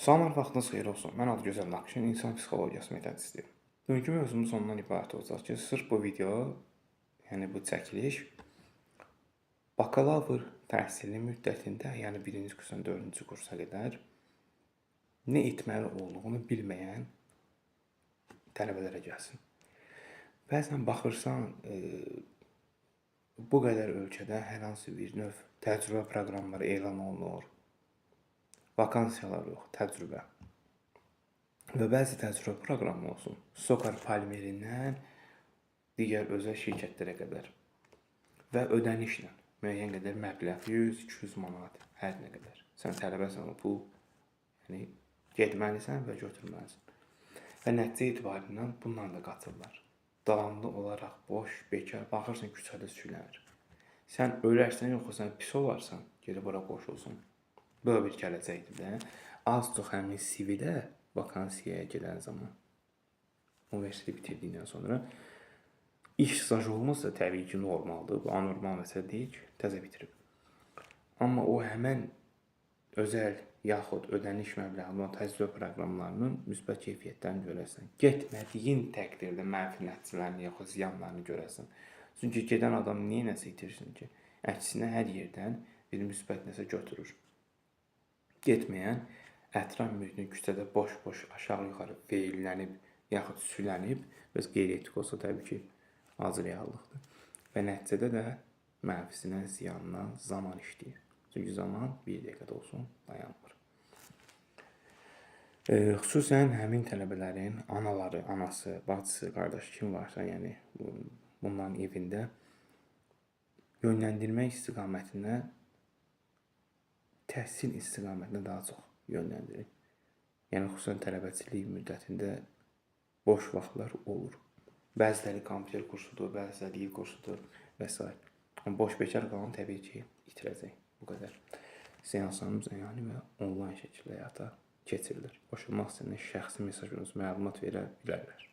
Salamlar, vaxtınız xeyir olsun. Mən Adgözəl Nakişin, insan psixologiyası metodistiyim. Bugünkü mövzumuz ondan ibarət olacaq ki, sırf bu video, yəni bu çəkiliş bakalavr təhsili müddətində, yəni 1-ci kursdan 4-cü kursa qədər nə etməli olduğunu bilməyən tələbələrə gəlsin. Bəzən baxırsan, bu qədər ölkədə hər hansı bir növ təcrübə proqramları elan olunur. Vakansiyalar yox, təcrübə. Və bəzi təcrübə proqramı olsun, Sokar Palmerindən digər özəl şirkətlərə qədər və ödənişlə müəyyən qədər məbləğ, 100-200 manat, hər nə qədər. Sən tələbəsən, bu yəni getməlisən və götürməlisən. Və nəticə etibarindən bundan da qaçırlar. Davamlı olaraq boş, bekar, baxırsan küçədə sürülənir. Sən ölərsən, yoxsa sən pis olarsan, geri bura qoşulsun. Böyle bir gələcəkdir də. Az çox həmin CV-də vakansiyaya gedən zaman, universiteti bitirdikdən sonra iş stajı olmasa təbii ki, normaldır. Bu anormal məsələ deyil ki, təzə bitirib. Amma o həmən özəl yaxud ödəniş məbləği təcrübə proqramlarının müsbət keyfiyyətlərini görəsən. Getmədiyin təqdirdə mənfi nəticələrini yaxud ziyanlarını görəsən. Çünki gedən adam niyə nəsə itirsin ki? Əksinə hər yerdən bir müsbət nəsə götürür. Getməyən ətraf mühitinin küçədə boş-boş aşağı-yuxarı veylənib, yaxud sülənib, bəs qeyri-etik olsa təbii ki, az reallıqdır. Və nəticədə də mənfisinə, ziyanına zaman işləyir. Çünki zaman bir dəqiqədə olsun dayanmır. Xüsusən həmin tələbələrin anaları, anası, bacısı, qardaşı kim varsa, yəni bunların evində yönləndirmək istiqamətində təhsil istiqamətinə daha çox yönləndirin. Yəni, xüsusən tələbəçilik müddətində boş vaxtlar olur. Bəziləri kompüter kursudur, bəziləri il kursudur və s. Boş bekar qalan təbii ki, itirəcək. Bu qədər. Seanslarımız əyani və onlayn şəkildə həyata keçirilir. Qoşulmaq istəyənlər şəxsi mesajınız məlumat verə bilərlər.